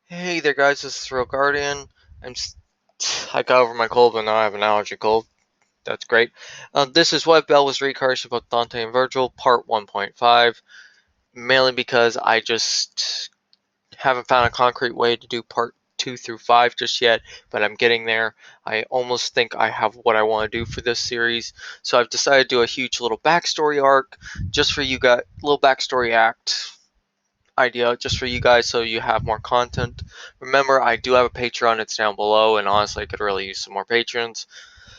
Hey there, guys. This is Real Guardian. I'm. s- I got over my cold, but now I have an allergy cold. That's great. This is what Bell was reincarnation about Dante and Virgil, part 1.5. Mainly because I just haven't found a concrete way to do part 2 through 5 just yet, but I'm getting there. I almost think I have what I want to do for this series, so I've decided to do a huge little backstory arc just for you guys, little backstory act idea just for you guys so you have more content. Remember, I do have a Patreon, it's down below, and honestly, I could really use some more patrons.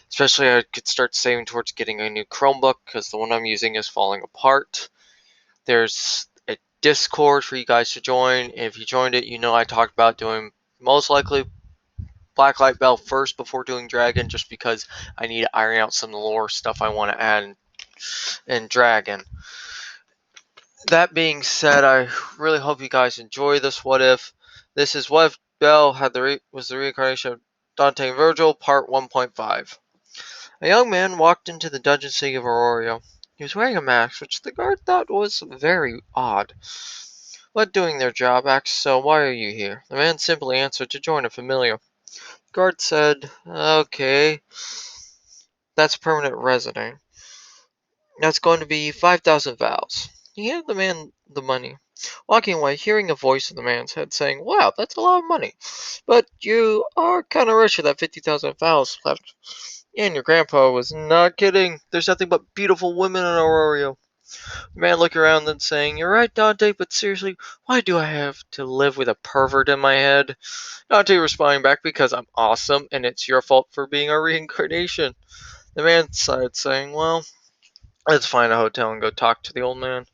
Especially, I could start saving towards getting a new Chromebook because the one I'm using is falling apart. There's a Discord for you guys to join. If you joined it, you know I talked about doing most likely Blacklight Bell first before doing Dragon just because I need to iron out some of the lore stuff I want to add in Dragon. That being said, I really hope you guys enjoy this What If. This is What If Bell was the reincarnation of Dante and Virgil, part 1.5. A young man walked into the dungeon city of Aurora. He was wearing a mask, which the guard thought was very odd. But doing their job asked, so why are you here? The man simply answered, to join a familiar. The guard said, okay, that's permanent resident. That's going to be 5,000 vows. He handed the man the money. Walking away, hearing a voice in the man's head saying, wow, that's a lot of money. But you are kind of rich with that 50,000 vows left. And your grandpa was not kidding. There's nothing but beautiful women in Aurora. The man looked around then saying, you're right, Dante, but seriously, why do I have to live with a pervert in my head? Dante responding back, because I'm awesome and it's your fault for being a reincarnation. The man sighed, saying, well, let's find a hotel and go talk to the old man.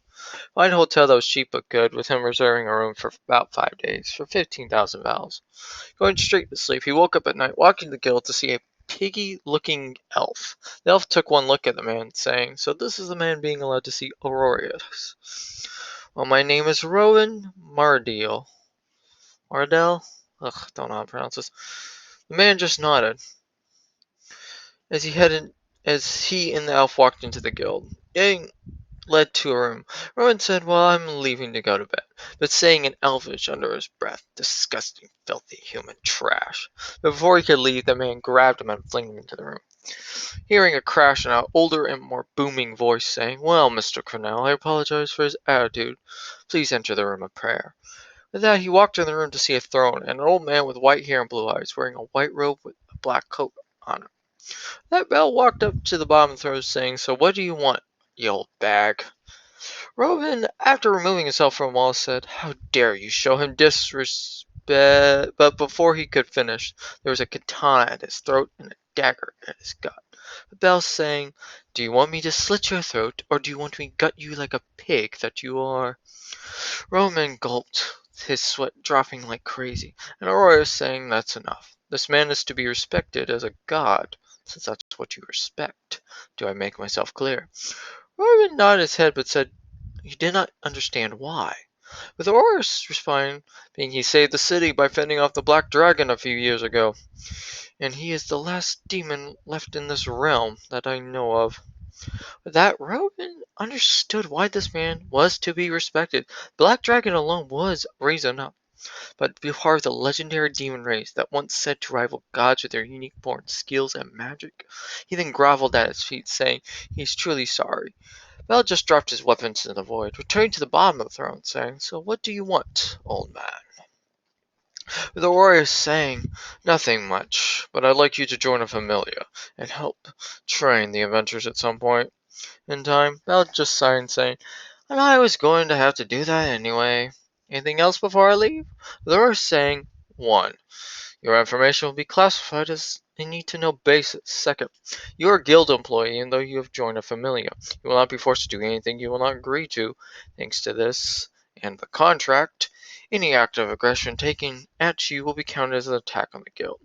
Find a hotel that was cheap but good, with him reserving a room for about 5 days, for 15,000 vowels. Going straight to sleep, he woke up at night, walking the guild to see a piggy-looking elf. The elf took one look at the man, saying, so this is the man being allowed to see Aurorius. Well, my name is Rowan Mardell. Mardell? Ugh, don't know how to pronounce this. The man just nodded as he and the elf walked into the guild. Getting led to a room. Rowan said, well, I'm leaving to go to bed, but saying in Elvish under his breath, disgusting, filthy human trash. But before he could leave, the man grabbed him and flung him into the room. Hearing a crash and an older and more booming voice saying, well, Mr. Cornell, I apologize for his attitude. Please enter the room of prayer. With that, he walked in the room to see a throne and an old man with white hair and blue eyes, wearing a white robe with a black coat on it. That Bell walked up to the bottom of the throne saying, so what do you want, you old bag? Rowan, after removing himself from Wallace, said, how dare you show him disrespect? But before he could finish, there was a katana at his throat and a dagger at his gut. The bell saying, do you want me to slit your throat, or do you want me to gut you like a pig that you are? Roman gulped, his sweat dropping like crazy, and Aurora saying, that's enough. This man is to be respected as a god, since that's what you respect. Do I make myself clear? Roman nodded his head, but said, he did not understand why. With Horus responding, being he saved the city by fending off the Black Dragon a few years ago, and he is the last demon left in this realm that I know of. With that, Roman understood why this man was to be respected. Black Dragon alone was reason enough, but to be part of the legendary demon race that once said to rival gods with their unique born skills and magic. He then groveled at his feet, saying he's truly sorry. Bell just dropped his weapons into the void, returning to the bottom of the throne, saying, so what do you want, old man? The warrior saying, nothing much, but I'd like you to join a familia and help train the Avengers at some point in time. Bell just sighed, saying, and I was going to have to do that anyway. Anything else before I leave? The warrior saying, 1. Your information will be classified as a need-to-know basis. 2nd, you are a guild employee, and though you have joined a familia, you will not be forced to do anything you will not agree to. Thanks to this and the contract, any act of aggression taken at you will be counted as an attack on the guild.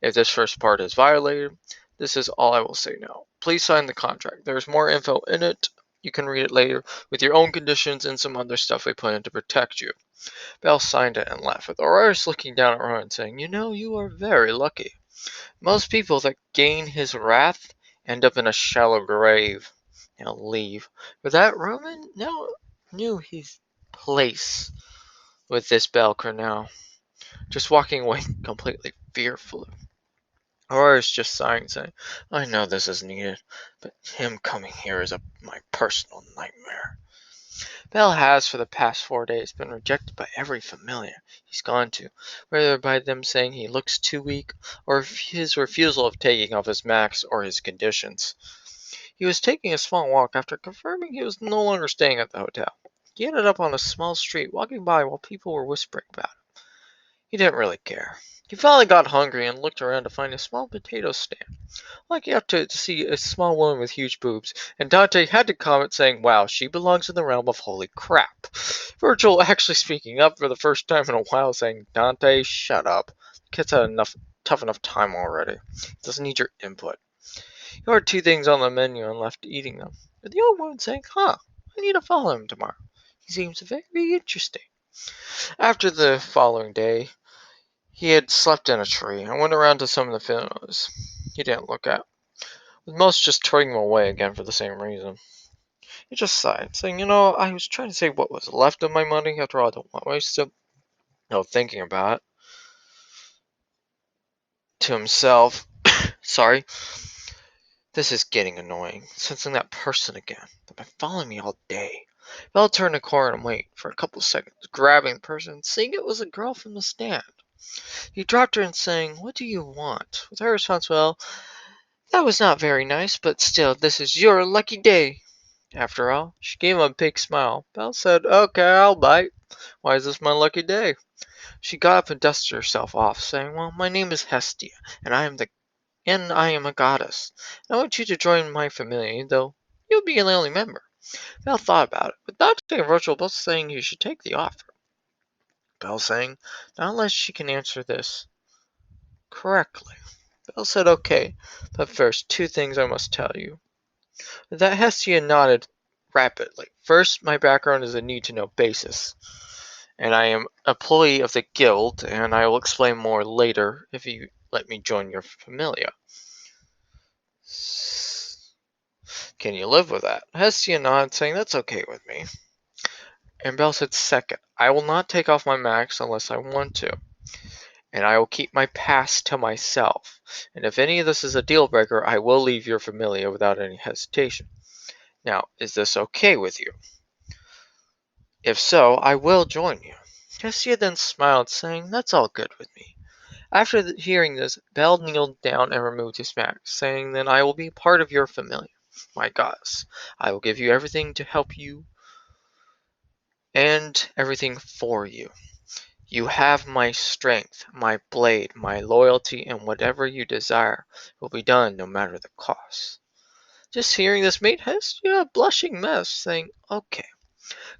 If this first part is violated, this is all I will say now. Please sign the contract. There is more info in it. You can read it later with your own conditions and some other stuff we put in to protect you. Bell signed it and left, with Aurelius looking down at Rowan, saying, you know, you are very lucky. Most people that gain his wrath end up in a shallow grave. Now leave. With that, Roman now knew his place with this Bell Cornell. just walking away completely fearful. Aurora is just sighing, saying, I know this is needed, but him coming here is my personal nightmare. Bell has, for the past 4 days, been rejected by every familiar he's gone to, whether by them saying he looks too weak, or his refusal of taking off his max or his conditions. He was taking a small walk after confirming he was no longer staying at the hotel. He ended up on a small street, walking by while people were whispering about him. He didn't really care. He finally got hungry and looked around to find a small potato stand. Lucky enough to see a small woman with huge boobs, and Dante had to comment saying, wow, she belongs in the realm of holy crap. Virgil actually speaking up for the first time in a while, saying, Dante, shut up. The kid's had tough enough time already. He doesn't need your input. He ordered two things on the menu and left eating them. But the old woman saying, I need to follow him tomorrow. He seems very interesting. After the following day, he had slept in a tree and went around to some of the fellows he didn't look at, with most just turning them away again for the same reason. He just sighed, saying, I was trying to save what was left of my money. After all, I don't want to waste it. No, thinking about it to himself. Sorry, this is getting annoying. Sensing that person again. They've been following me all day. Belle turned the corner and waited for a couple of seconds, grabbing the person, seeing it was a girl from the stand. He dropped her and saying, what do you want? With her response, well, that was not very nice, but still, this is your lucky day. After all, she gave him a big smile. Belle said, okay, I'll bite. Why is this my lucky day? She got up and dusted herself off, saying, well, my name is Hestia, and I am a goddess. I want you to join my family, though you'll be an only member. Belle thought about it, but Dante and Virgil both saying he should take the offer. Belle saying, not unless she can answer this correctly. Belle said, okay, but first, two things I must tell you. That Hestia nodded rapidly. First, my background is a need-to-know basis, and I am an employee of the guild, and I will explain more later if you let me join your familia. Can you live with that? Hestia nodded, saying that's okay with me. And Belle said, second, I will not take off my max unless I want to, and I will keep my pass to myself. And if any of this is a deal breaker, I will leave your familia without any hesitation. Now, is this okay with you? If so, I will join you. Hestia then smiled, saying, that's all good with me. After hearing this, Belle kneeled down and removed his mask, saying, then I will be part of your familia, my goddess. I will give you everything to help you and everything for you. You have my strength, my blade, my loyalty, and whatever you desire will be done no matter the cost. Just hearing this made Hestia a blushing mess, saying, okay.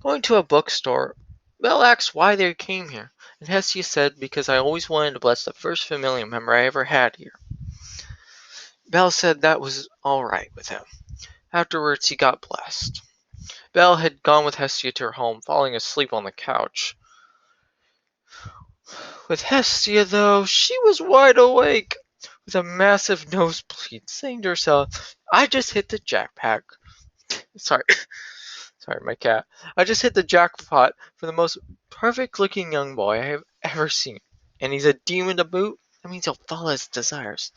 Going to a bookstore, Belle asked why they came here, and Hestia said, because I always wanted to bless the first familiar member I ever had here. Belle said that was all right with him. Afterwards, he got blessed. Belle had gone with Hestia to her home, falling asleep on the couch. With Hestia, though, she was wide awake, with a massive nosebleed, saying to herself, I just hit the jackpot. Sorry, sorry, my cat. I just hit the jackpot for the most perfect looking young boy I have ever seen. And he's a demon to boot? That means he'll follow his desires.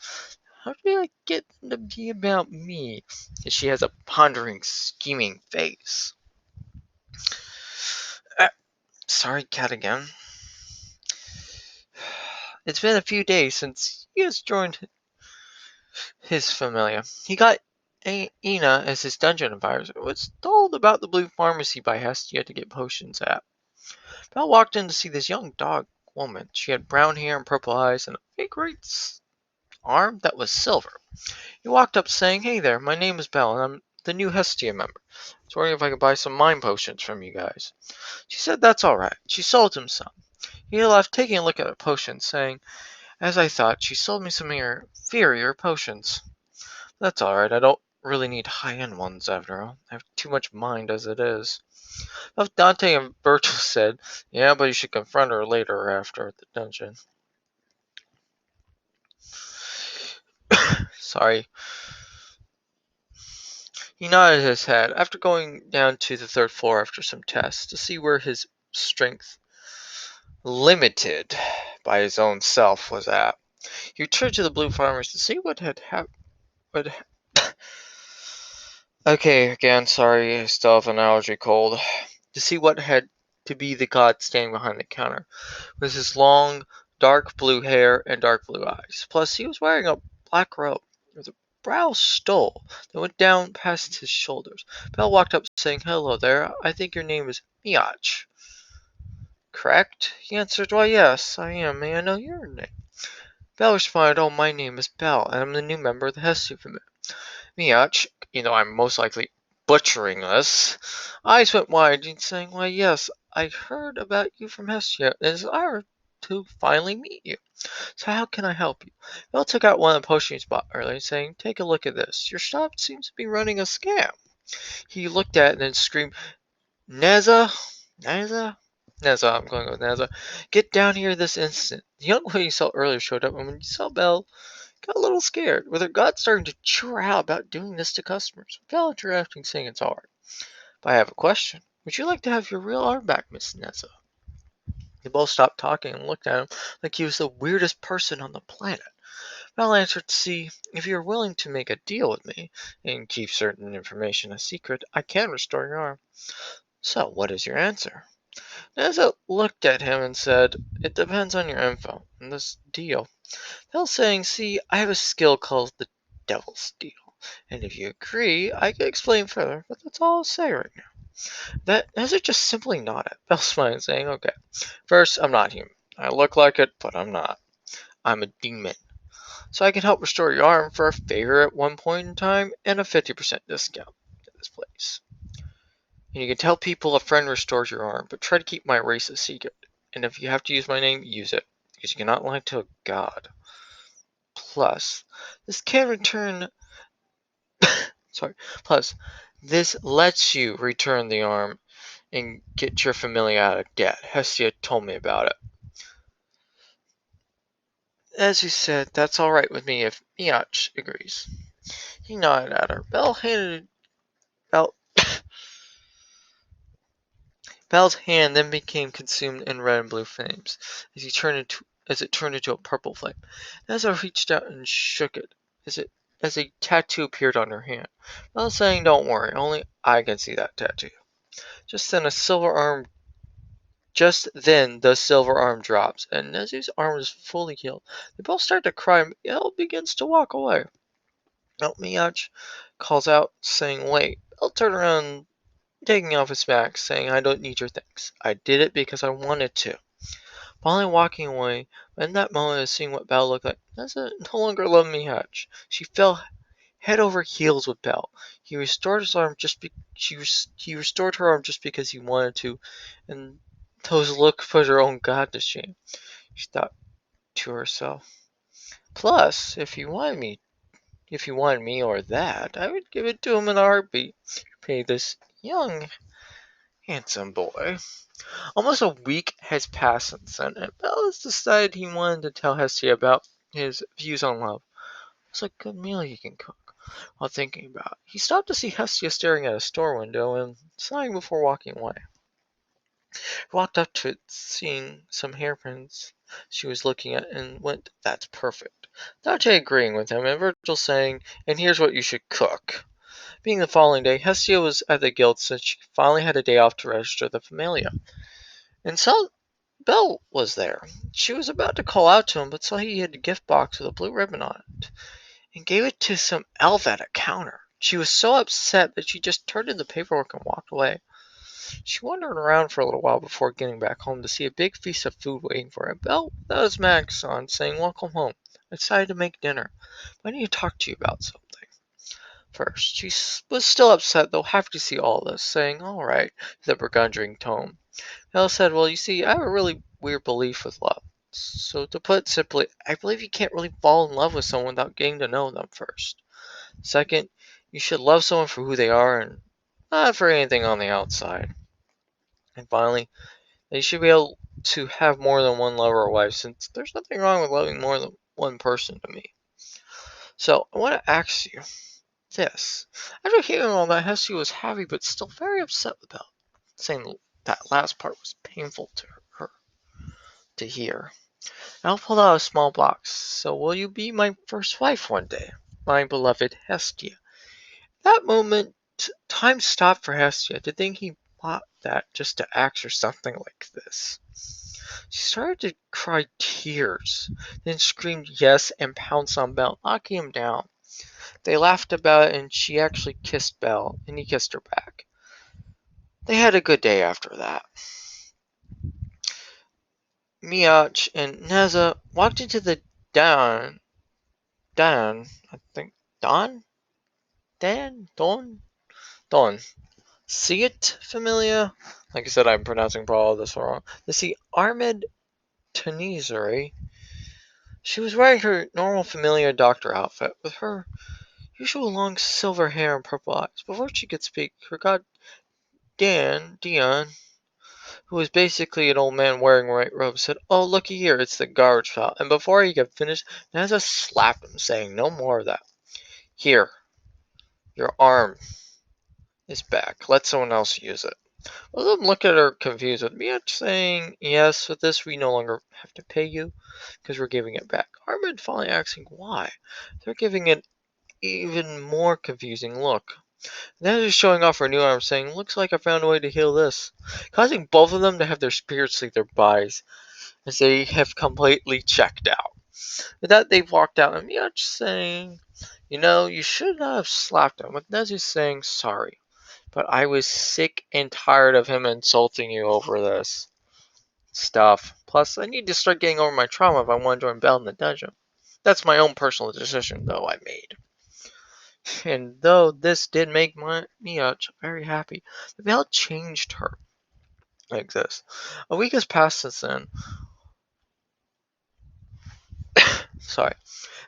How did I get him to be about me? And she has a pondering, scheming face. Sorry, cat again. It's been a few days since he has joined his familia. He got Ina as his dungeon advisor. Was told about the blue pharmacy by Hestia to get potions at. Belle walked in to see this young dog woman. She had brown hair and purple eyes and a big right arm that was silver. He walked up saying, hey there, my name is Belle and I'm the new Hestia member. I was wondering if I could buy some mind potions from you guys. She said that's alright. She sold him some. He left taking a look at the potions, saying, as I thought, she sold me some inferior potions. That's alright, I don't really need high-end ones after all. I have too much mind as it is. Both Dante and Virgil said, yeah, but you should confront her later after at the dungeon. Sorry. He nodded his head after going down to the third floor after some tests to see where his strength limited by his own self was at. He returned to the Blue Farmers to see what had happened. Okay, again, sorry, I still have an allergy cold. To see what had to be the god standing behind the counter, with his long, dark blue hair and dark blue eyes. Plus, he was wearing a black robe with a brow stole that went down past his shoulders. Belle walked up, saying, "Hello there, I think your name is Miach." "Correct?" He answered, "Why, yes, I am. May I know your name?" Belle responded, "Oh, my name is Belle, and I'm the new member of the Hestia family." Miach, I'm most likely butchering this, eyes went wide, saying, "Why, yes, I heard about you from Hestia, and it's an honor to finally meet you. So how can I help you?" Belle took out one of the potions he bought earlier, saying, "Take a look at this. Your shop seems to be running a scam." He looked at it and then screamed, "Neza? Neza? Neza, I'm going with Neza. Get down here this instant." The young lady you saw earlier showed up, and when you saw Belle, got a little scared, with her gut starting to chew her out about doing this to customers. Belle interrupting, saying it's all right. "But I have a question. Would you like to have your real arm back, Miss Neza?" They both stopped talking and looked at him like he was the weirdest person on the planet. Belle answered, "See, if you're willing to make a deal with me and keep certain information a secret, I can restore your arm." "So, what is your answer?" Neza looked at him and said, "It depends on your info and this deal." Belle saying, "See, I have a skill called the Devil's Deal, and if you agree, I can explain further, but that's all I'll say right now." That Neza just simply nodded. Belle smiled, saying, "Okay, first, I'm not human. I look like it, but I'm not. I'm a demon. So I can help restore your arm for a favor at one point in time and a 50% discount at this place. And you can tell people a friend restores your arm, but try to keep my race a secret. And if you have to use my name, use it, because you cannot lie to a god. Plus, this can return. Sorry. Plus, this lets you return the arm and get your family out of debt. Hestia told me about it. As you said, that's all right with me if Miach agrees." He nodded at her. Belle Belle's hand then became consumed in red and blue flames as it turned into a purple flame. Nessa reached out and shook it as a tattoo appeared on her hand. Belle saying, "Don't worry, only I can see that tattoo." Just then the silver arm drops, and Nezu's arm is fully healed. They both start to cry, and Belle begins to walk away. Miach calls out, saying, "Wait." Belle turned around, taking off his mask, saying, "I don't need your thanks. I did it because I wanted to." Finally walking away, but in that moment of seeing what Belle looked like, Nessa no longer loved Miach. She fell head over heels with Belle. He restored his arm he restored her arm just because he wanted to, and those looks put her own god to shame. She thought to herself. Plus, if you wanted me or that, I would give it to him in a heartbeat. Pay this young, handsome boy. Almost a week has passed since then, and Bell has decided he wanted to tell Hestia about his views on love. What's a good meal you can cook? While thinking about it, he stopped to see Hestia staring at a store window and sighing before walking away. He walked up to it, seeing some hairpins she was looking at, and went, "That's perfect." Dante agreeing with him, and Virgil saying, "And here's what you should cook." Being the following day, Hestia was at the guild since she finally had a day off to register the Familia. And saw Belle was there. She was about to call out to him, but saw he had a gift box with a blue ribbon on it, and gave it to some elf at a counter. She was so upset that she just turned in the paperwork and walked away. She wandered around for a little while before getting back home to see a big feast of food waiting for her. Belle, without his mask on, saying, "Welcome home. I decided to make dinner, but I need to talk to you about something first." She was still upset, though happy to see all this, saying, "All right," with a begrudging tone. Belle said, "Well, you see, I have a really weird belief with love. So to put it simply, I believe you can't really fall in love with someone without getting to know them first. Second, you should love someone for who they are and not for anything on the outside. And finally, that you should be able to have more than one lover or wife, since there's nothing wrong with loving more than one person to me. So I want to ask you this." After hearing all that, Hessie was happy but still very upset with Belle, saying that last part was painful to her to hear. I'll pull out a small box. So will you be my first wife one day, my beloved Hestia? That moment, time stopped for Hestia to think he bought that just to ask her something like this. She started to cry tears, then screamed yes and pounced on Belle, knocking him down. They laughed about it, and she actually kissed Belle, and he kissed her back. They had a good day after that. Miach and Neza walked into the Dan, I think, Don? Dan? Don. See it, familiar? Like I said, I'm pronouncing probably all this wrong. To see Ahmed Tanizari. She was wearing her normal familiar doctor outfit, with her usual long silver hair and purple eyes. Before she could speak, her god Dion, who was basically an old man wearing white robes, said, "Oh, looky here, it's the garbage file." And before he could finish, Naza slapped him, saying, "No more of that. Here, your arm is back. Let someone else use it." Both of them looked at her confused, with Miach saying, "Yes, with this we no longer have to pay you, because we're giving it back." Armin finally asking why. They're giving it even more confusing look. Now they're showing off her new arm, saying, "Looks like I found a way to heal this," causing both of them to have their spirits leave their bodies, as they have completely checked out. With that, they walked out, and Miach saying, "You should not have slapped him," with Nezu saying, "Sorry, but I was sick and tired of him insulting you over this stuff. Plus, I need to start getting over my trauma if I want to join Bell in the dungeon. That's my own personal decision, though, I made." And though this did make Miach very happy, the Bell changed her like this. A week has passed since then. Sorry.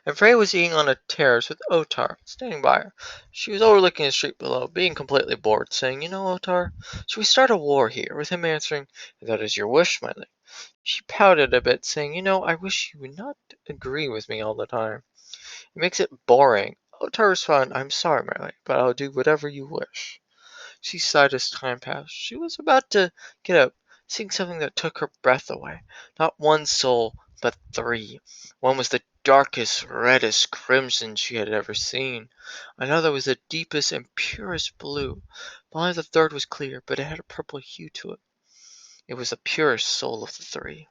And Frey was eating on a terrace with Otar standing by her. She was overlooking the street below, being completely bored, saying, Otar, should we start a war here?" With him answering, "If that is your wish, my lady." She pouted a bit, saying, I wish you would not agree with me all the time. It makes it boring." Otar responded, "I'm sorry, my lady, but I'll do whatever you wish." She sighed as time passed. She was about to get up, seeing something that took her breath away. Not one soul, but three. One was the darkest, reddest crimson she had ever seen. Another was the deepest and purest blue. Finally, the third was clear, but it had a purple hue to it. It was the purest soul of the three,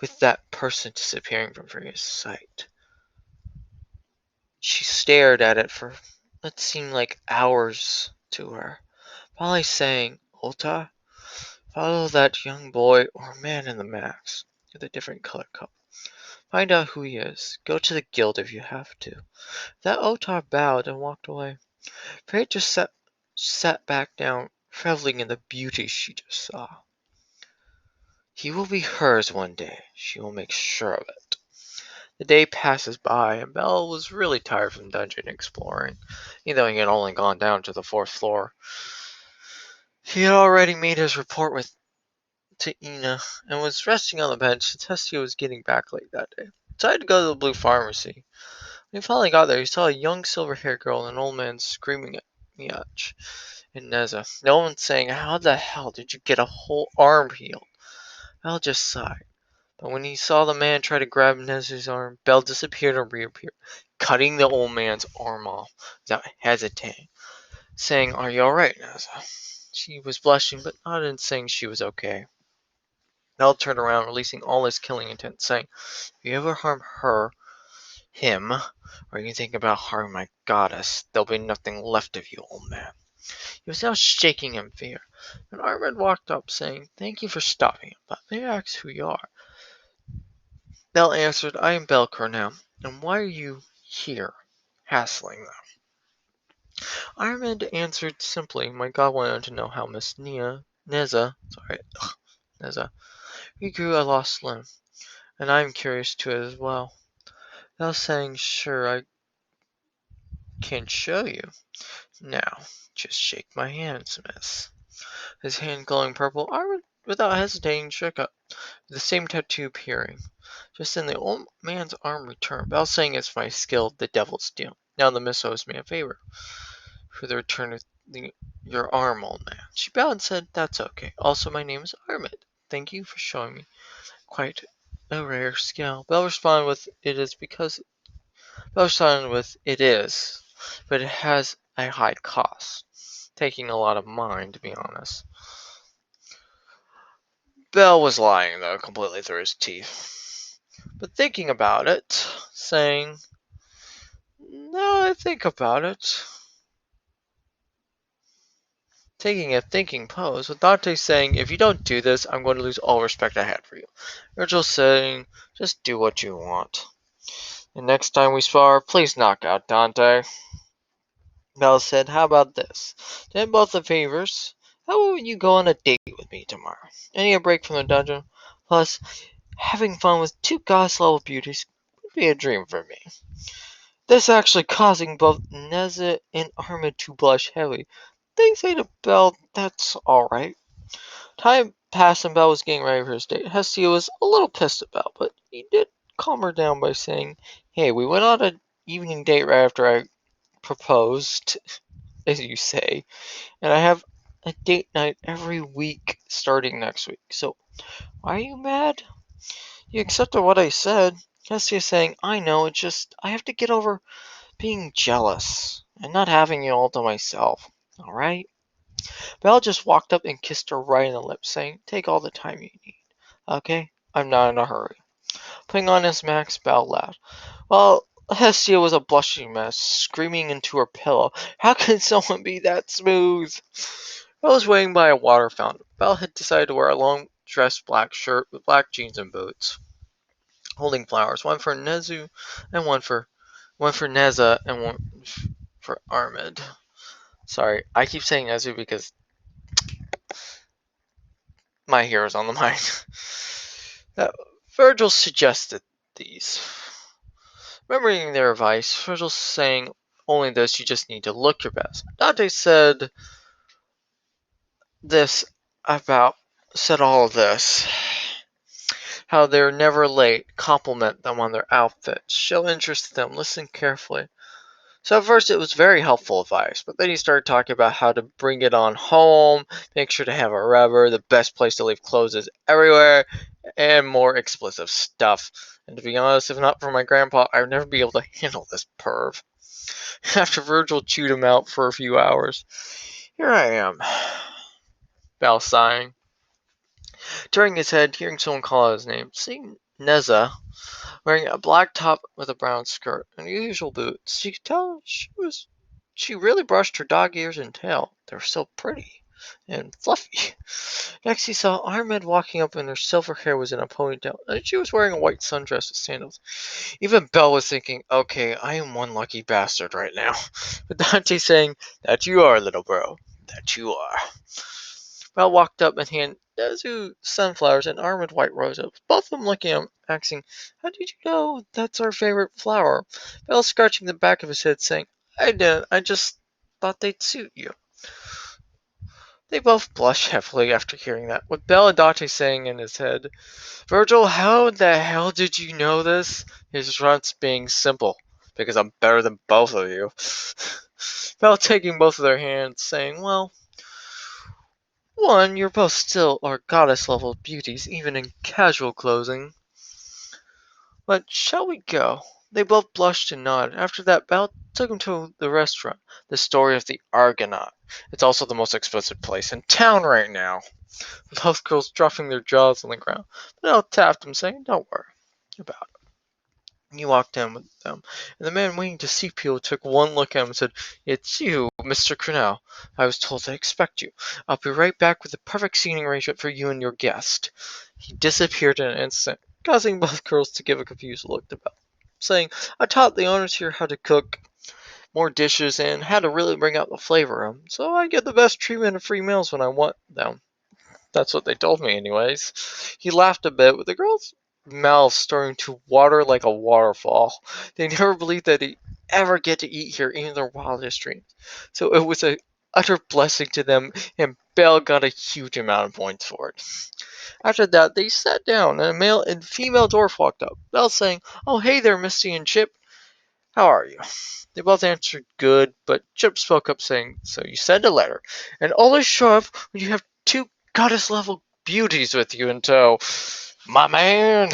with that person disappearing from Freya's sight. She stared at it for what seemed like hours to her, finally saying, "Ota, follow that young boy or man in the mask with a different color coat. Find out who he is. Go to the guild if you have to." That Otar bowed and walked away. Freya just sat back down, reveling in the beauty she just saw. He will be hers one day. She will make sure of it. The day passes by, and Belle was really tired from dungeon exploring, even though he had only gone down to the fourth floor. He had already made his report to Ina, and was resting on the bench since Hestia was getting back late that day. He decided to go to the Blue Pharmacy. When he finally got there, he saw a young silver-haired girl and an old man screaming at Miach and Neza. No one saying, "How the hell did you get a whole arm healed?" Belle just sighed. But when he saw the man try to grab Nezu's arm, Belle disappeared and reappeared, cutting the old man's arm off without hesitating, saying, "Are you alright, Neza?" She was blushing, but nodded, saying she was okay. Belle turned around, releasing all his killing intent, saying, "If you ever harm him, or you think about harming my goddess, there'll be nothing left of you, old man." He was now shaking in fear. When Armin walked up, saying, "Thank you for stopping him, but may I ask who you are?" Belle answered, "I am Belle Cornell, and why are you here, hassling them?" Armand answered simply, "My god wanted to know how Miss Neza, regrew a lost limb, and I am curious to it as well." Belle saying, "Sure, I can show you. Now, just shake my hands, miss." His hand glowing purple, Armand, without hesitating, shook up, with the same tattoo appearing. Just then the old man's arm returned. Bell saying, "It's my skill, the devil's deal. Now the miss owes me a favor for the return of your arm, old man." She bowed and said, "That's okay. Also, my name is Armand. Thank you for showing me quite a rare skill. Bell responded with, "It is because." Bell responded with, "It is, but it has a high cost." Taking a lot of mine, to be honest. Bell was lying, though, completely through his teeth. But thinking about it, saying, "No, I think about it." Taking a thinking pose, with Dante saying, "If you don't do this, I'm going to lose all respect I had for you." Virgil saying, "Just do what you want. And next time we spar, please knock out Dante." Bell said, "How about this? To end both the favors, how about you go on a date with me tomorrow? I need a break from the dungeon. Plus, having fun with two goddess level beauties would be a dream for me." This actually causing both Neza and Armin to blush heavily. They say to Bell, "That's alright." Time passed and Belle was getting ready for his date. Hestia was a little pissed at Belle, but he did calm her down by saying, "Hey, we went on an evening date right after I proposed, as you say, and I have a date night every week starting next week. So, why are you mad? You accepted what I said." Hestia saying, "I know, it's just, I have to get over being jealous and not having you all to myself. Alright?" Belle just walked up and kissed her right in the lips, saying, "Take all the time you need. Okay? I'm not in a hurry." Putting on his mask, Belle laughed. Well, Hestia was a blushing mess, screaming into her pillow. How can someone be that smooth? Belle was waiting by a water fountain. Belle had decided to wear a long dress black shirt with black jeans and boots, holding flowers, one for Nezu and one for Neza and one for Armid. Sorry, I keep saying Nezu because my hero's on the mind. Virgil suggested these. Remembering their advice, Virgil saying only this, you just need to look your best. Dante this about said all of this. How they're never late, compliment them on their outfits, show interest in them, listen carefully. So at first it was very helpful advice, but then he started talking about how to bring it on home, make sure to have a rubber, the best place to leave clothes is everywhere, and more explicit stuff. And to be honest, if not for my grandpa, I would never be able to handle this perv. After Virgil chewed him out for a few hours, "Here I am," Val sighing, turning his head, hearing someone call out his name, seeing Neza wearing a black top with a brown skirt and unusual boots. She could tell she really brushed her dog ears and tail. They were so pretty and fluffy. Next, he saw Ahmed walking up, and her silver hair was in a ponytail, and she was wearing a white sundress with sandals. Even Belle was thinking, "Okay, I am one lucky bastard right now." But Dante saying, "That you are, little bro. That you are." Belle walked up and handed Nezu sunflowers and Ahmed white roses, both of them looking at him, asking, "How did you know that's our favorite flower?" Belle scratching the back of his head, saying, "I didn't. I just thought they'd suit you." They both blushed heavily after hearing that, with Belle and Dante saying in his head, "Virgil, how the hell did you know this?" His response being simple, "Because I'm better than both of you." Belle taking both of their hands, saying, "Well, one, you're both still are goddess level beauties, even in casual clothing. But shall we go?" They both blushed and nodded. After that, Belle took him to the restaurant, the Story of the Argonaut. It's also the most expensive place in town right now. Both girls dropping their jaws on the ground. Belle tapped him, saying, "Don't worry about it." He walked in with them, and the man waiting to see people took one look at him and said, "It's you, Mr. Cornell. I was told to expect you. I'll be right back with the perfect seating arrangement for you and your guest." He disappeared in an instant, causing both girls to give a confused look to Belle, saying, "I taught the owners here how to cook more dishes and how to really bring out the flavor of them, so I get the best treatment and free meals when I want them." That's what they told me, anyways. He laughed a bit, with the girl's mouth starting to water like a waterfall. They never believed that they ever get to eat here, even in their wildest dreams. So it was an utter blessing to them, and Belle got a huge amount of points for it. After that, they sat down, and a male and female dwarf walked up. Belle saying, "Oh, hey there, Misty and Chip. How are you?" They both answered good, but Chip spoke up saying, "So you sent a letter, and always show up when you have two goddess level beauties with you in tow." "My man!"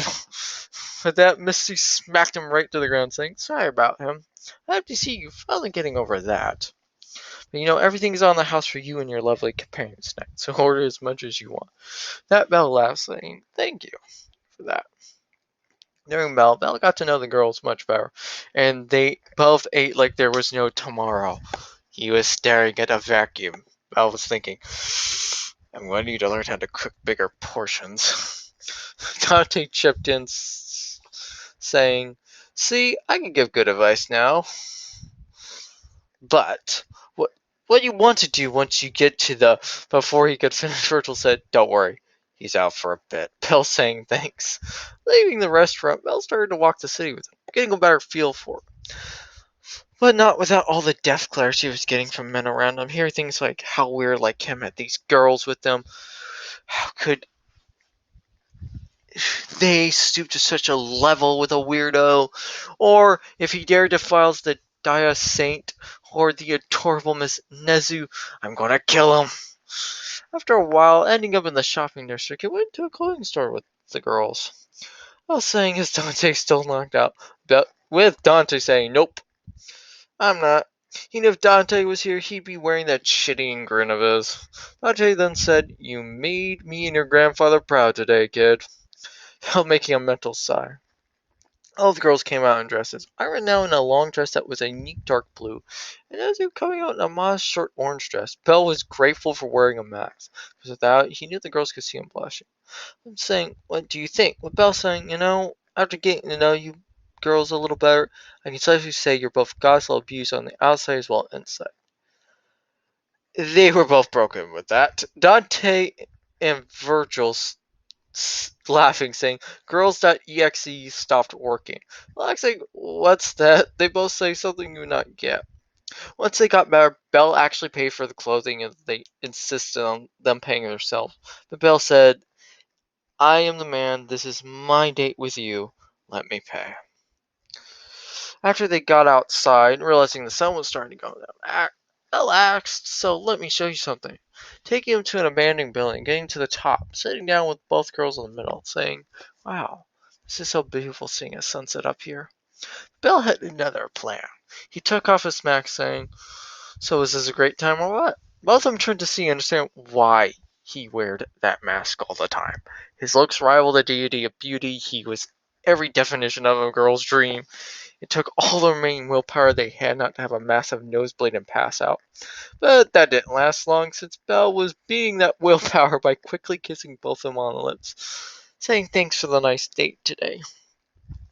With that, Misty smacked him right to the ground, saying, "Sorry about him. I have to see you finally getting over that. But everything's on the house for you and your lovely companions tonight, so order as much as you want." That Belle laughed, saying, "Thank you for that." During Belle got to know the girls much better, and they both ate like there was no tomorrow. He was staring at a vacuum. Belle was thinking, "I'm going to need to learn how to cook bigger portions." Dante chipped in, saying, "See, I can give good advice now, but what you want to do once you get to the..." Before he could finish, Virgil said, "Don't worry, he's out for a bit." Belle saying thanks. Leaving the restaurant, Belle started to walk the city with him, getting a better feel for it. But not without all the death glares she was getting from men around him. Hearing things like how weird like him had these girls with them. How could they stoop to such a level with a weirdo? Or if he dared defile the Dia Saint or the adorable Miss Nezu, I'm gonna kill him. After a while, ending up in the shopping district, he went to a clothing store with the girls. While saying his Dante still knocked out, but with Dante saying, "Nope, I'm not." He knew if Dante was here, he'd be wearing that shitty grin of his. Dante then said, "You made me and your grandfather proud today, kid." While making a mental sigh. All the girls came out in dresses. Ira now in a long dress that was a neat dark blue, and Azu coming out in a modest short orange dress. Belle was grateful for wearing a mask, because without it, he knew the girls could see him blushing. I'm saying, "What do you think?" With Belle saying, "After getting to know you girls a little better, I can safely say you're both gospel abused on the outside as well as inside." They were both broken with that. Dante and Virgil laughing, saying, "Girls.exe stopped working." Alexei, "What's that?" They both say something you would not get. Once they got better, Belle actually paid for the clothing and they insisted on them paying themselves. But Belle said, "I am the man. This is my date with you. Let me pay." After they got outside, realizing the sun was starting to go down, Belle asked, "So let me show you something." Taking him to an abandoned building, getting to the top, sitting down with both girls in the middle, saying, "Wow, this is so beautiful seeing a sunset up here." Belle had another plan. He took off his mask, saying, "So is this a great time or what?" Both of them turned to see and understand why he wore that mask all the time. His looks rivaled the deity of beauty. He was every definition of a girl's dream. It took all the remaining willpower they had not to have a massive nosebleed and pass out. But that didn't last long, since Belle was beating that willpower by quickly kissing both of them on the lips, saying thanks for the nice date today.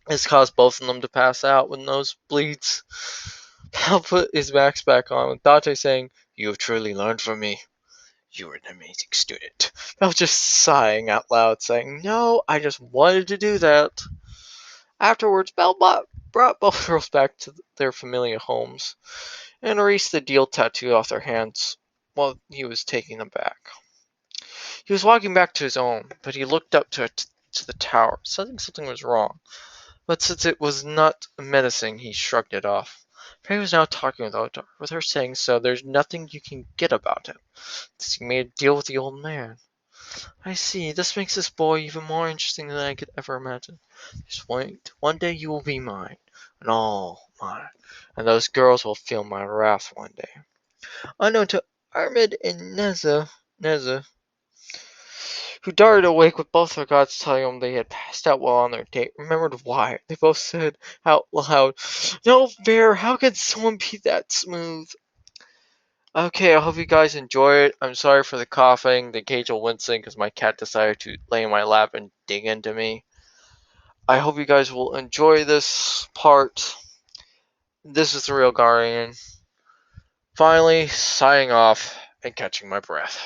This caused both of them to pass out with nosebleeds. Belle put his mask back on, with Dante saying, "You have truly learned from me. You were an amazing student." Belle just sighing out loud, saying, "No, I just wanted to do that." Afterwards, brought both girls back to their familiar homes and erased the deal tattoo off their hands while he was taking them back. He was walking back to his own, but he looked up to the tower, sensing something was wrong. But since it was not menacing, he shrugged it off. Perry was now talking with Otar, with her saying, "So there's nothing you can get about him. He made a deal with the old man." "I see. This makes this boy even more interesting than I could ever imagine. Just wait. One day you will be mine, and all mine, and those girls will feel my wrath one day." Unknown to Armid and Neza, who darted awake with both their gods telling them they had passed out while on their date, remembered why. They both said out loud, "No fair, how could someone be that smooth?" Okay, I hope you guys enjoy it. I'm sorry for the coughing, the occasional wincing, because my cat decided to lay in my lap and dig into me. I hope you guys will enjoy this part. This is the Real Guardian. Finally, signing off and catching my breath.